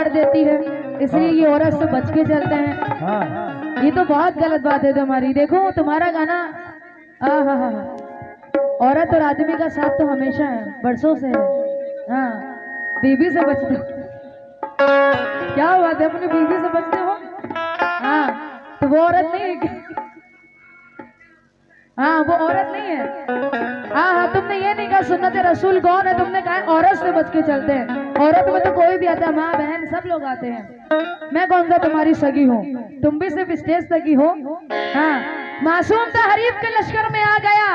बिगाड़ देती है, इसलिए ये औरत से बच के चलते हैं। ये तो बहुत गलत बात है तुम्हारी। देखो तुम्हारा गाना औरत और आदमी का साथ तो हमेशा है, बरसों से है। हाँ, बीवी से बचते हो। क्या बात है, अपनी बीवी से बचते हो? हाँ, तो वो औरत नहीं है क्या? हाँ, वो औरत नहीं है। हाँ, तुमने ये नहीं कहा सुन्नत रसूल कौन है, तुमने कहा औरत से बच के चलते हैं। औरत में तो कोई भी आता है, माँ बहन सब लोग आते हैं। मैं कौन सा तुम्हारी सगी हूँ? तुम भी सिर्फ स्टेज सगी हो। हाँ, मासूम था हरीफ के लश्कर में आ गया,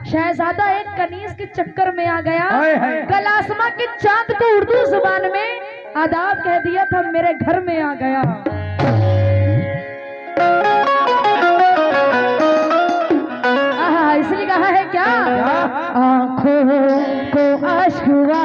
शहजादा एक कनीज के चक्कर में आ गया। कल आसमां के चांद को उर्दू जुबान में आदाब कह दिया था, मेरे घर में आ गया। इसलिए कहा है क्या, आंखों को अश्क हुआ।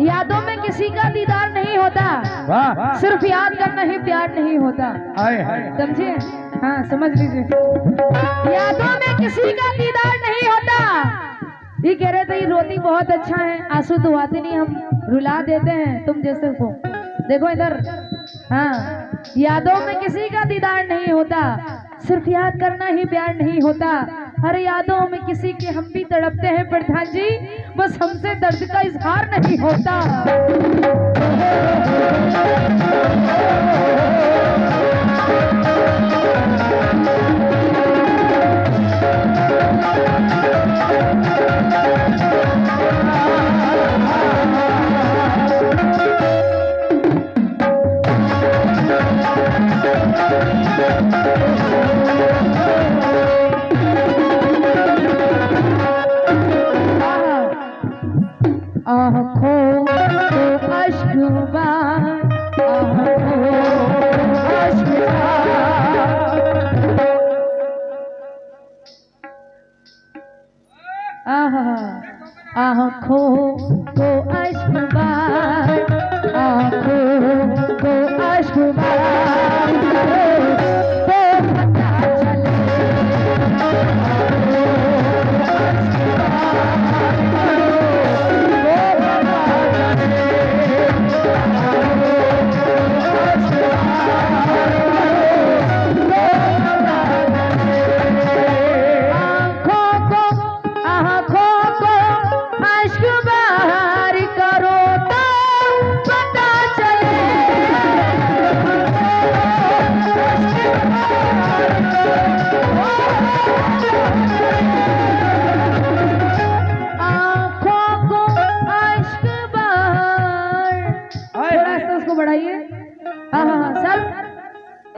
यादों में किसी का दीदार नहीं होता, सिर्फ याद करना ही प्यार नहीं होता। समझिए? हाँ, समझ लीजिए। यादों में किसी का दीदार नहीं होता। ये कह रहे थे ये रोती बहुत अच्छा है, आंसू तो आते नहीं, हम रुला देते हैं तुम जैसे को। देखो इधर। हाँ, यादों में किसी का दीदार नहीं होता, सिर्फ याद करना ही प्यार नहीं होता। हर यादों में किसी के हम भी तड़पते हैं प्रधान जी, बस हमसे दर्द का इजहार नहीं होता। आँखों को अश्क बार, आँखों को अश्क बार, आँखों को अश्क बार तो पता चले।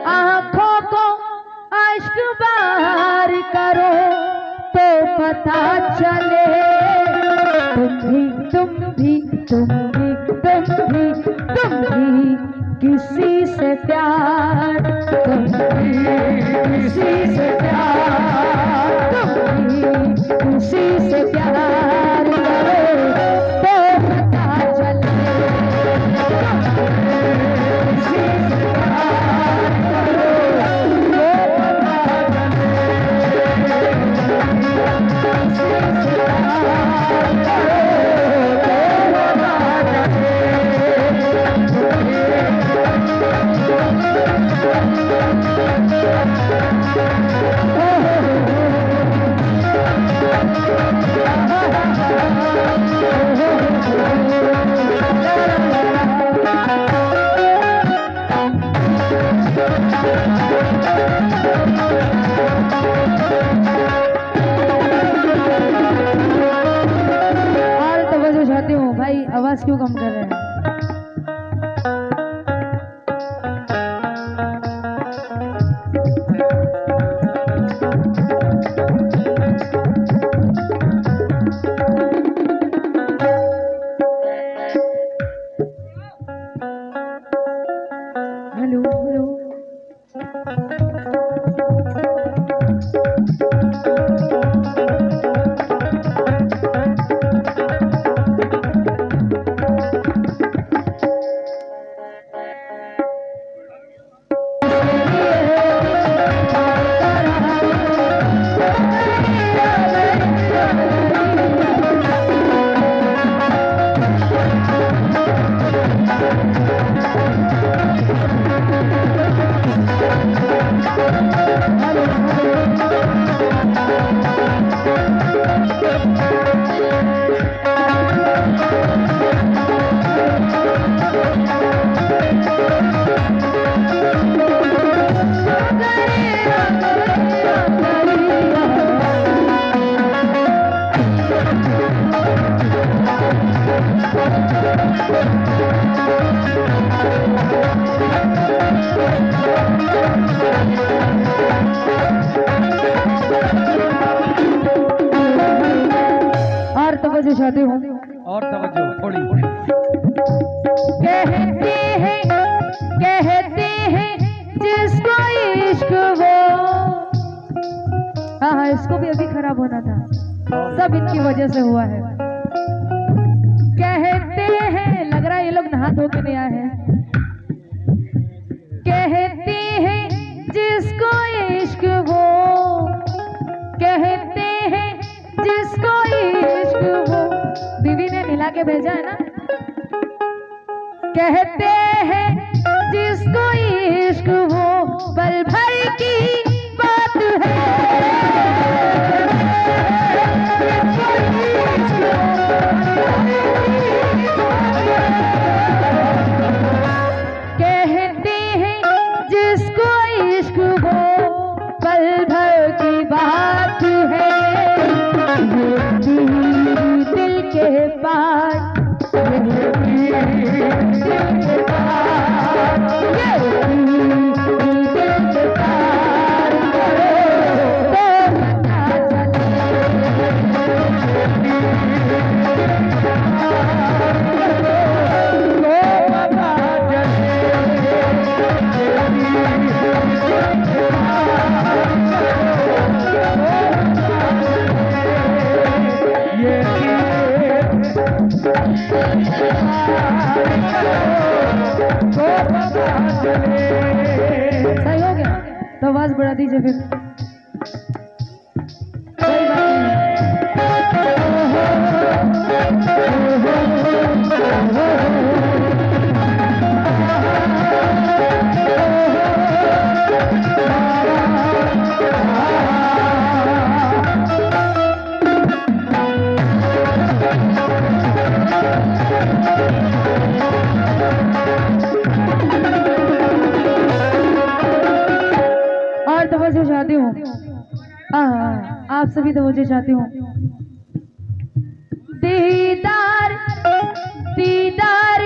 आँखों को अश्क बाहर करो तो पता चले। तुम भी किसी से प्यार, तुम भी किसी से प्यार, तुम भी किसी से प्यार करो तो पता चले। आवाज क्यों कम कर रहे हैं? शादी हो और तवज्जो थोड़ी। कहते हैं जिसको इश्क वो, हाँ इसको भी अभी खराब होना था, सब इनकी वजह से हुआ है। कहते हैं, लग रहा है ये लोग नहा धो के नहीं आए हैं। कहते हैं जिसको इश्क वो, कहते हैं जिसको इश्क वो, बीवी ने मिला के भेजा है ना। कहते हैं जिसको इश्क वो पल भर की बात है, कहते हैं जिसको इश्क वो पल भर की बात है। दिल के पार सही हो गया तो आवाज बढ़ा दीजिए फिर। कोई बात चाहती हूँ, आप सभी तो मुझे चाहती हूँ। दीदार दीदार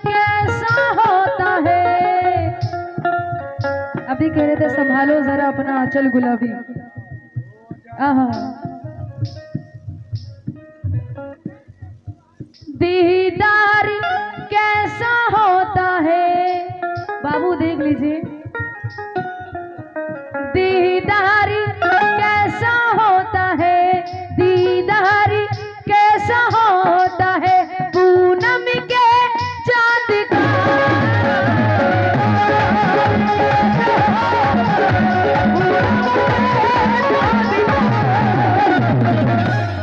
कैसा होता है, अभी कह रहे थे संभालो जरा अपना आंचल गुलाबी। दीदार कैसा होता है, बाबू देख लीजिए। दीदार कैसा होता है, दीदार कैसा होता है पूनम के चांद का,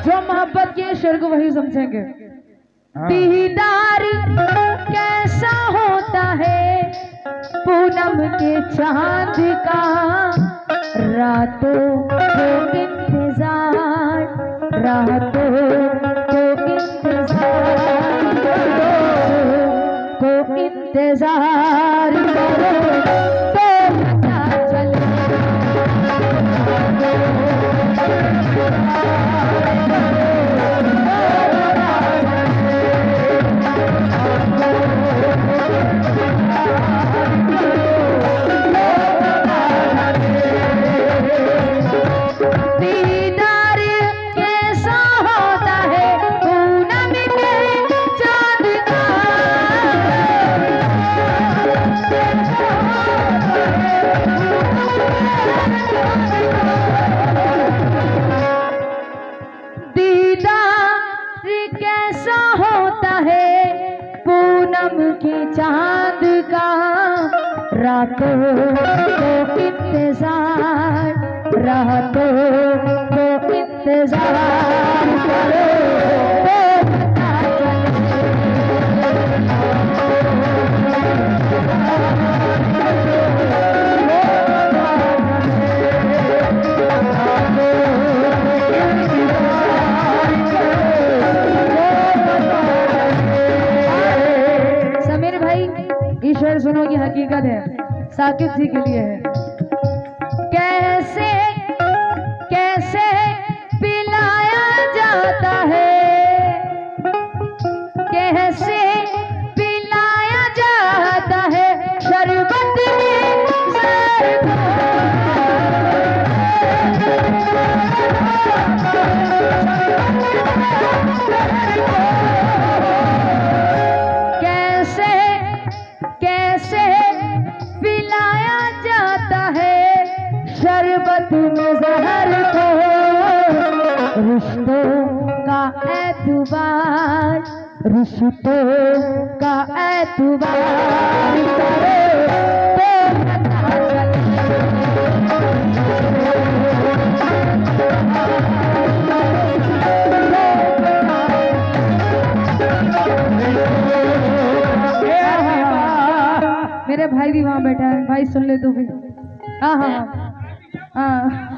जो मोहब्बत के शेर को वही समझेंगे। दीदार कैसा होता है पूनम के चांद का, रातों को इंतजार, रातों को इंतजार को इंतजार करो तो पता चले। चांद का, रातों को इंतजार, रातों को इंतजार करो तो पता शेर सुनो की हकीकत है, साकिब जी के लिए है। कैसे कैसे पिलाया जाता है, कैसे रिश्तों का एतबार, रिश्तों का एतबार करे तो पता मेरे भाई भी वहां बैठा है, भाई सुन ले तू भी। हाँ हाँ हाँ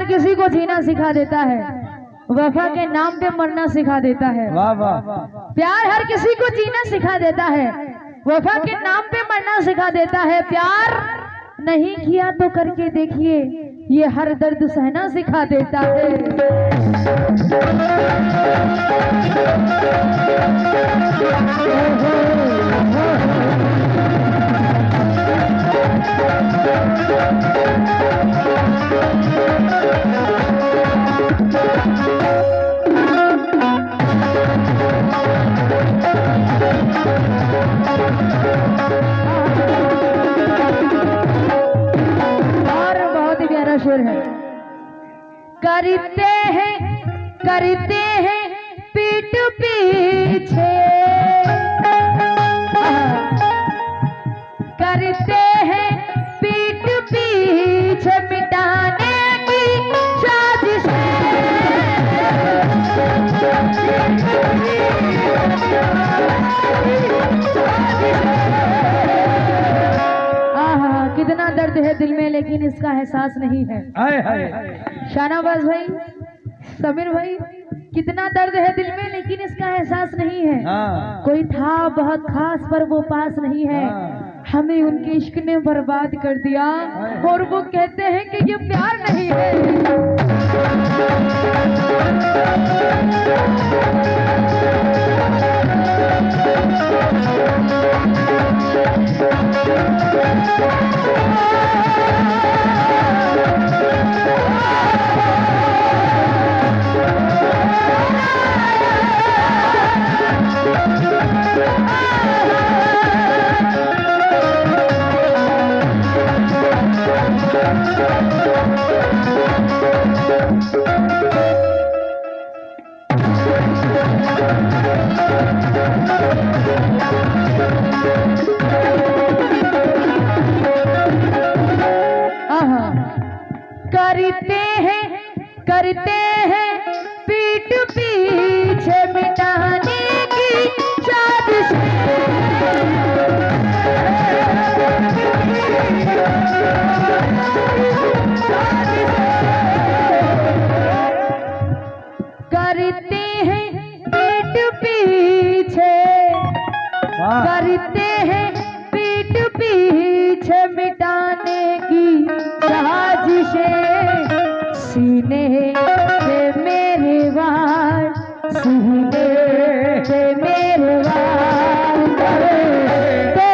किसी को जीना सिखा देता है, वफा के नाम पे मरना सिखा देता है। वाह वाह। प्यार हर किसी को जीना सिखा देता है, वफा के नाम पे मरना सिखा देता है। प्यार नहीं किया तो करके देखिए, ये हर दर्द सहना सिखा देता है। है करते हैं पीठ पीछे, करते हैं पीठ पीछे मिटाने की साजिश। कितना दर्द है दिल में लेकिन इसका एहसास नहीं है। शाहनवाज भाई, समीर भाई, कितना दर्द है दिल में लेकिन इसका एहसास नहीं है। कोई था बहुत खास पर वो पास नहीं है, हमें उनके इश्क ने बर्बाद कर दिया और वो कहते हैं कि ये प्यार नहीं है। करते हैं पीठ पीछे मिटाने की साजिश। करते हैं पीठ पीछे, करते हैं पीठ पीछे मिटाने की साजिशें। सीने से मेरे वार, सीने से मेरे वार करे तो